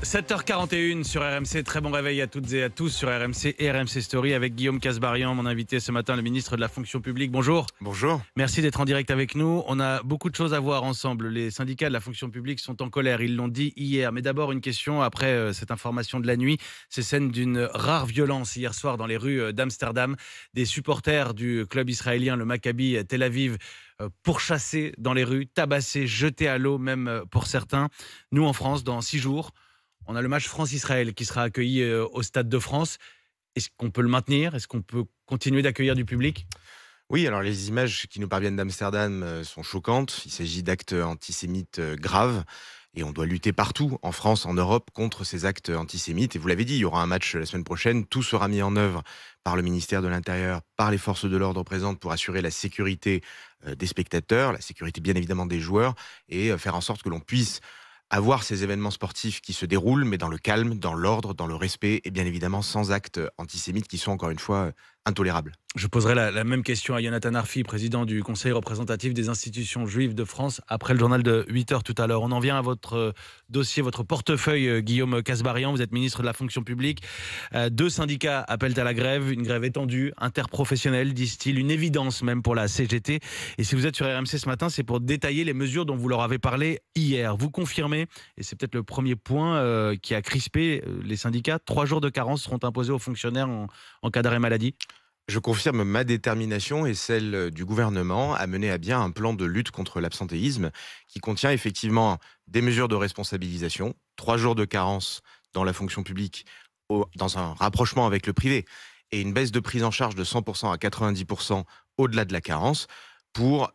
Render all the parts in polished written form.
7h41 sur RMC, très bon réveil à toutes et à tous sur RMC et RMC Story avec Guillaume Kasbarian, mon invité ce matin, le ministre de la fonction publique. Bonjour. Bonjour. Merci d'être en direct avec nous. On a beaucoup de choses à voir ensemble. Les syndicats de la fonction publique sont en colère, ils l'ont dit hier. Mais d'abord une question après cette information de la nuit. Ces scènes d'une rare violence hier soir dans les rues d'Amsterdam. Des supporters du club israélien, le Maccabi Tel Aviv, pourchassés dans les rues, tabassés, jetés à l'eau même pour certains. Nous en France, dans 6 jours, on a le match France-Israël qui sera accueilli au Stade de France. Est-ce qu'on peut le maintenir? Est-ce qu'on peut continuer d'accueillir du public? Oui, alors les images qui nous parviennent d'Amsterdam sont choquantes. Il s'agit d'actes antisémites graves. Et on doit lutter partout, en France, en Europe, contre ces actes antisémites. Et vous l'avez dit, il y aura un match la semaine prochaine. Tout sera mis en œuvre par le ministère de l'Intérieur, par les forces de l'ordre présentes pour assurer la sécurité des spectateurs, la sécurité bien évidemment des joueurs, et faire en sorte que l'on puisse avoir ces événements sportifs qui se déroulent, mais dans le calme, dans l'ordre, dans le respect, et bien évidemment sans actes antisémites qui sont encore une fois intolérables. Je poserai la même question à Yonatan Arfi, président du Conseil représentatif des institutions juives de France, après le journal de 8h tout à l'heure. On en vient à votre dossier, votre portefeuille, Guillaume Kasbarian. Vous êtes ministre de la fonction publique. 2 syndicats appellent à la grève, une grève étendue, interprofessionnelle, disent-ils, une évidence même pour la CGT. Et si vous êtes sur RMC ce matin, c'est pour détailler les mesures dont vous leur avez parlé hier. Vous confirmez, et c'est peut-être le premier point qui a crispé les syndicats, 3 jours de carence seront imposés aux fonctionnaires en cas d'arrêt maladie? Je confirme ma détermination et celle du gouvernement à mener à bien un plan de lutte contre l'absentéisme qui contient effectivement des mesures de responsabilisation, 3 jours de carence dans la fonction publique, dans un rapprochement avec le privé, et une baisse de prise en charge de 100% à 90% au-delà de la carence pour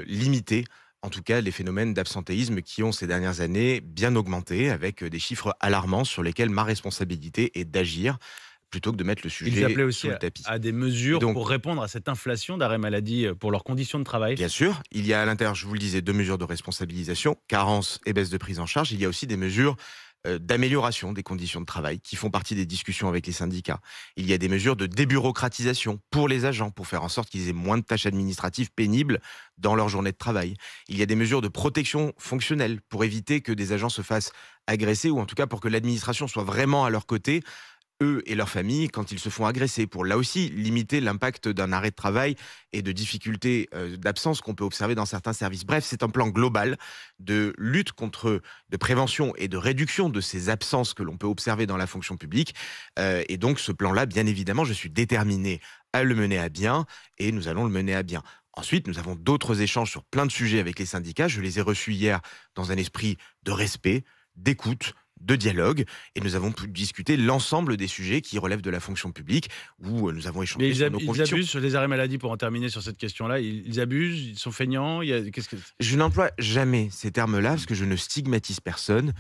limiter en tout cas les phénomènes d'absentéisme qui ont ces dernières années bien augmenté, avec des chiffres alarmants sur lesquels ma responsabilité est d'agir plutôt que de mettre le sujet Ils appelaient aussi sous le tapis. à des mesures Donc, pour répondre à cette inflation d'arrêt maladie pour leurs conditions de travail. bien sûr, il y a à l'intérieur, je vous le disais, 2 mesures de responsabilisation, carence et baisse de prise en charge. Il y a aussi des mesures d'amélioration des conditions de travail qui font partie des discussions avec les syndicats. Il y a des mesures de débureaucratisation pour les agents, pour faire en sorte qu'ils aient moins de tâches administratives pénibles dans leur journée de travail. Il y a des mesures de protection fonctionnelle pour éviter que des agents se fassent agresser, ou en tout cas pour que l'administration soit vraiment à leur côté, eux et leurs familles, quand ils se font agresser, pour là aussi limiter l'impact d'un arrêt de travail et de difficultés d'absence qu'on peut observer dans certains services. Bref, c'est un plan global de lutte contre, de prévention et de réduction de ces absences que l'on peut observer dans la fonction publique. Et donc ce plan-là, bien évidemment, je suis déterminé à le mener à bien, et nous allons le mener à bien. Ensuite, nous avons d'autres échanges sur plein de sujets avec les syndicats. Je les ai reçus hier dans un esprit de respect, d'écoute, de dialogue, et nous avons pu discuter l'ensemble des sujets qui relèvent de la fonction publique, où nous avons échangé sur nos Ils convictions. abusent sur les arrêts maladie, pour en terminer sur cette question-là. Ils abusent, ils sont feignants. Qu'est-ce que... Je n'emploie jamais ces termes-là parce que je ne stigmatise personne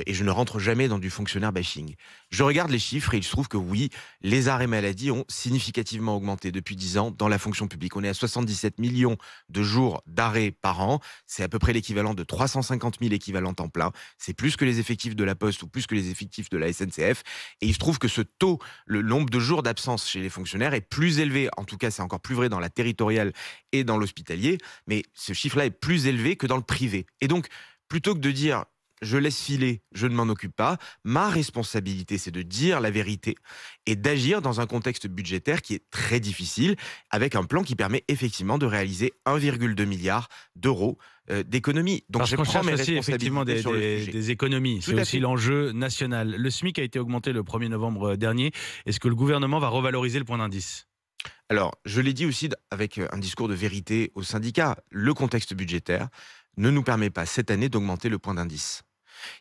et je ne rentre jamais dans du fonctionnaire bashing. Je regarde les chiffres et il se trouve que oui, les arrêts maladie ont significativement augmenté depuis 10 ans dans la fonction publique. On est à 77 millions de jours d'arrêt par an. C'est à peu près l'équivalent de 350 000 équivalents temps plein. C'est plus que les effectifs de la Poste ou plus que les effectifs de la SNCF. Et il se trouve que ce taux, le nombre de jours d'absence chez les fonctionnaires est plus élevé. En tout cas, c'est encore plus vrai dans la territoriale et dans l'hospitalier. Mais ce chiffre-là est plus élevé que dans le privé. Et donc, plutôt que de dire je laisse filer, je ne m'en occupe pas, ma responsabilité, c'est de dire la vérité et d'agir dans un contexte budgétaire qui est très difficile, avec un plan qui permet effectivement de réaliser 1,2 milliard d'euros d'économies. Donc Parce je qu'on prends cherche mes aussi effectivement responsabilités sur le sujet. des économies. C'est Tout à aussi fait. l'enjeu national. Le SMIC a été augmenté le 1er novembre dernier. Est-ce que le gouvernement va revaloriser le point d'indice? Alors, je l'ai dit aussi avec un discours de vérité aux syndicats, le contexte budgétaire ne nous permet pas cette année d'augmenter le point d'indice.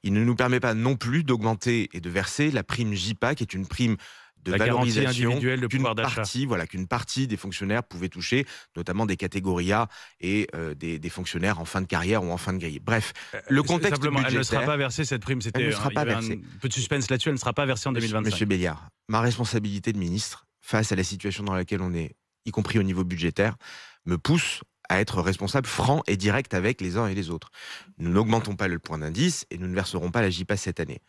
Il ne nous permet pas non plus d'augmenter et de verser la prime JPA, qui est une prime de La garantie valorisation individuelle de pouvoir d'achat. qu'une partie des fonctionnaires pouvaient toucher, notamment des catégories A et des fonctionnaires en fin de carrière ou en fin de grille. Bref, le contexte Simplement, budgétaire... elle ne sera pas versée, cette prime. Elle ne sera Il y pas avait versée. un peu de suspense là-dessus. Elle ne sera pas versée en 2025. Monsieur Béliard, ma responsabilité de ministre, face à la situation dans laquelle on est, y compris au niveau budgétaire, me pousse à être responsable franc et direct avec les uns et les autres. Nous n'augmentons pas le point d'indice et nous ne verserons pas la JPA cette année.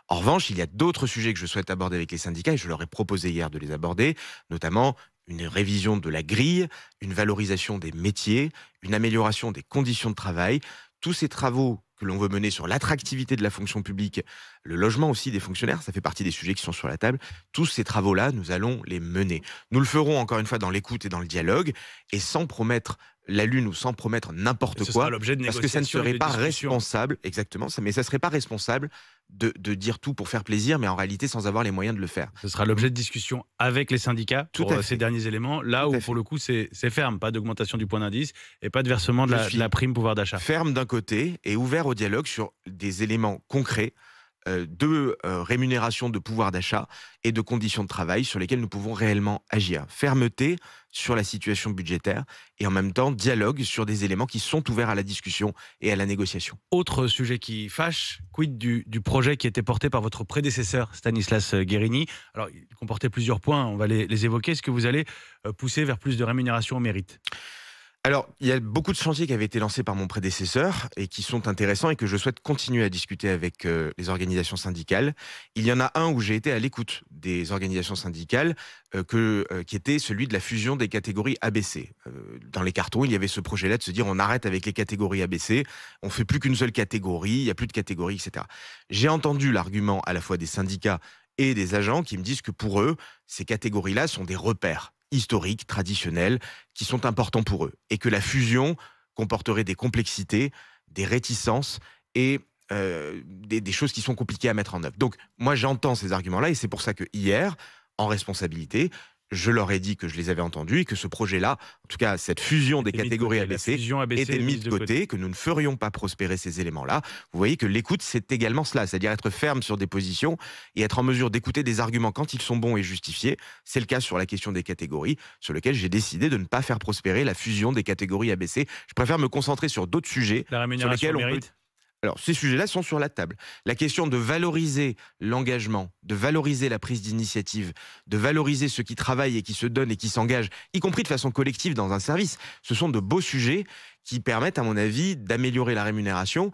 En revanche, il y a d'autres sujets que je souhaite aborder avec les syndicats, et je leur ai proposé hier de les aborder, notamment une révision de la grille, une valorisation des métiers, une amélioration des conditions de travail. tous ces travaux que l'on veut mener sur l'attractivité de la fonction publique, le logement aussi des fonctionnaires, ça fait partie des sujets qui sont sur la table. Tous ces travaux-là, nous allons les mener. Nous le ferons encore une fois dans l'écoute et dans le dialogue, et sans promettre la lune ou sans promettre n'importe Ce quoi, sera l'objet de parce que ça ne négociations et serait de pas discussions. responsable, exactement, mais ça ne serait pas responsable de dire tout pour faire plaisir, mais en réalité sans avoir les moyens de le faire. Ce sera l'objet de discussions avec les syndicats Tout pour à fait. ces derniers éléments. Là Tout où, à pour fait. le coup, c'est ferme. Pas d'augmentation du point d'indice et pas de versement de Je de la prime pouvoir d'achat. ferme d'un côté et ouvert au dialogue sur des éléments concrets de rémunération de pouvoir d'achat et de conditions de travail sur lesquelles nous pouvons réellement agir. Fermeté sur la situation budgétaire et en même temps dialogue sur des éléments qui sont ouverts à la discussion et à la négociation. Autre sujet qui fâche, quid du projet qui était porté par votre prédécesseur, Stanislas Guerini. Alors, il comportait plusieurs points, on va les évoquer. Est-ce que vous allez pousser vers plus de rémunération au mérite ? Alors, il y a beaucoup de chantiers qui avaient été lancés par mon prédécesseur et qui sont intéressants et que je souhaite continuer à discuter avec les organisations syndicales. Il y en a un où j'ai été à l'écoute des organisations syndicales qui était celui de la fusion des catégories ABC. Dans les cartons, il y avait ce projet-là de se dire on arrête avec les catégories ABC, on fait plus qu'une seule catégorie, il n'y a plus de catégories, etc. J'ai entendu l'argument à la fois des syndicats et des agents qui me disent que pour eux, ces catégories-là sont des repères historiques, traditionnels, qui sont importants pour eux. Et que la fusion comporterait des complexités, des réticences et des choses qui sont compliquées à mettre en œuvre. Donc, moi, j'entends ces arguments-là et c'est pour ça que hier, en responsabilité, je leur ai dit que je les avais entendus et que ce projet-là, en tout cas cette fusion des catégories ABC, était mis de côté, que nous ne ferions pas prospérer ces éléments-là. Vous voyez que l'écoute, c'est également cela, c'est-à-dire être ferme sur des positions et être en mesure d'écouter des arguments quand ils sont bons et justifiés. C'est le cas sur la question des catégories, sur lequel j'ai décidé de ne pas faire prospérer la fusion des catégories ABC. Je préfère me concentrer sur d'autres sujets La sur rémunération lesquels au on peut... mérite ? Alors, ces sujets-là sont sur la table. La question de valoriser l'engagement, de valoriser la prise d'initiative, de valoriser ceux qui travaillent et qui se donnent et qui s'engagent, y compris de façon collective dans un service, ce sont de beaux sujets qui permettent, à mon avis, d'améliorer la rémunération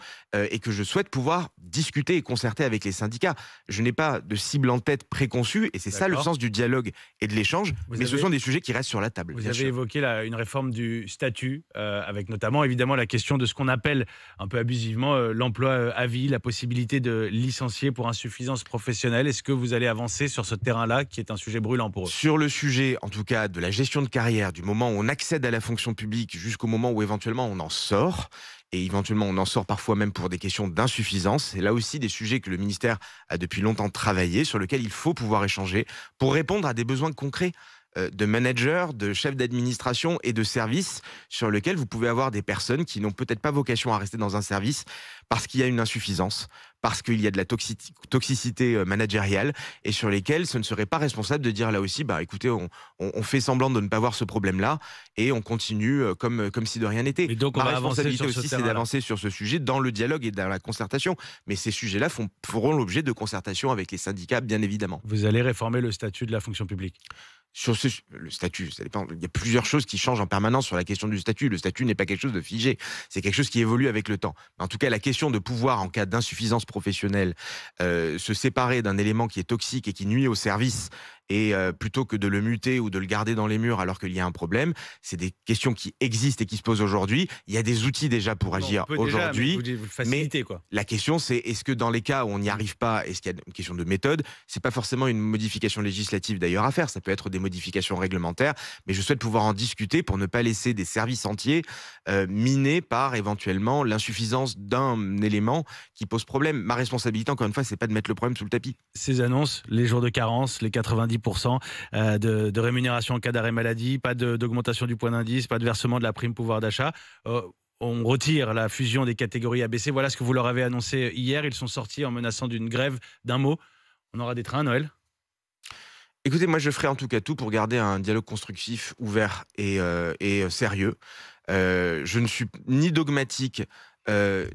et que je souhaite pouvoir discuter et concerter avec les syndicats. Je n'ai pas de cible en tête préconçue et c'est ça le sens du dialogue et de l'échange, mais ce sont des sujets qui restent sur la table. Vous avez évoqué une réforme du statut, avec notamment évidemment la question de ce qu'on appelle un peu abusivement l'emploi à vie, la possibilité de licencier pour insuffisance professionnelle. Est-ce que vous allez avancer sur ce terrain-là qui est un sujet brûlant pour eux ? Sur le sujet, en tout cas, de la gestion de carrière, du moment où on accède à la fonction publique jusqu'au moment où éventuellement on en sort, et éventuellement on en sort parfois même pour des questions d'insuffisance, c'est là aussi des sujets que le ministère a depuis longtemps travaillé, sur lesquels il faut pouvoir échanger pour répondre à des besoins concrets de managers, de chefs d'administration et de services sur lesquels vous pouvez avoir des personnes qui n'ont peut-être pas vocation à rester dans un service parce qu'il y a une insuffisance, parce qu'il y a de la toxicité managériale et sur lesquels ce ne serait pas responsable de dire là aussi, bah écoutez, on fait semblant de ne pas voir ce problème-là et on continue comme si de rien n'était. Et donc, Ma responsabilité aussi, c'est terrain-là. d'avancer sur ce sujet dans le dialogue et dans la concertation. Mais ces sujets-là feront l'objet de concertation avec les syndicats, bien évidemment. Vous allez réformer le statut de la fonction publique ? Sur le statut, ça dépend. Il y a plusieurs choses qui changent en permanence sur la question du statut. Le statut n'est pas quelque chose de figé, c'est quelque chose qui évolue avec le temps. En tout cas, la question de pouvoir, en cas d'insuffisance professionnelle, se séparer d'un élément qui est toxique et qui nuit au service, et plutôt que de le muter ou de le garder dans les murs alors qu'il y a un problème, c'est des questions qui existent et qui se posent aujourd'hui. Il y a des outils déjà pour agir aujourd'hui. Vous le facilitez, quoi. La question, c'est est-ce que dans les cas où on n'y arrive pas, est-ce qu'il y a une question de méthode ? C'est pas forcément une modification législative d'ailleurs à faire, ça peut être des modifications réglementaires, mais je souhaite pouvoir en discuter pour ne pas laisser des services entiers minés par éventuellement l'insuffisance d'un élément qui pose problème. Ma responsabilité, encore une fois, c'est pas de mettre le problème sous le tapis. Ces annonces, les jours de carence, les 90% de rémunération en cas d'arrêt maladie, pas d'augmentation du point d'indice, pas de versement de la prime pouvoir d'achat. On retire la fusion des catégories ABC. Voilà ce que vous leur avez annoncé hier. Ils sont sortis en menaçant d'une grève d'un mot. On aura des trains à Noël ? Écoutez, moi je ferai en tout cas tout pour garder un dialogue constructif, ouvert et sérieux. Je ne suis ni dogmatique,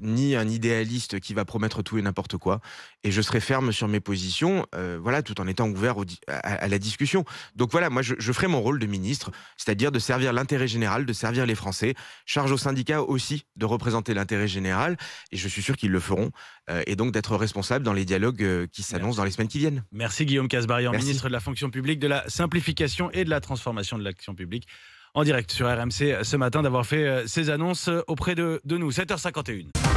ni un idéaliste qui va promettre tout et n'importe quoi. Et je serai ferme sur mes positions, voilà, tout en étant ouvert à la discussion. Donc voilà, moi je ferai mon rôle de ministre, c'est-à-dire de servir l'intérêt général, de servir les Français. Charge aux syndicats aussi de représenter l'intérêt général, et je suis sûr qu'ils le feront, et donc d'être responsable dans les dialogues qui s'annoncent dans les semaines qui viennent. Merci Guillaume Kasbarian, Merci. ministre de la fonction publique, de la simplification et de la transformation de l'action publique. en direct sur RMC ce matin, d'avoir fait ces annonces auprès de nous. 7h51.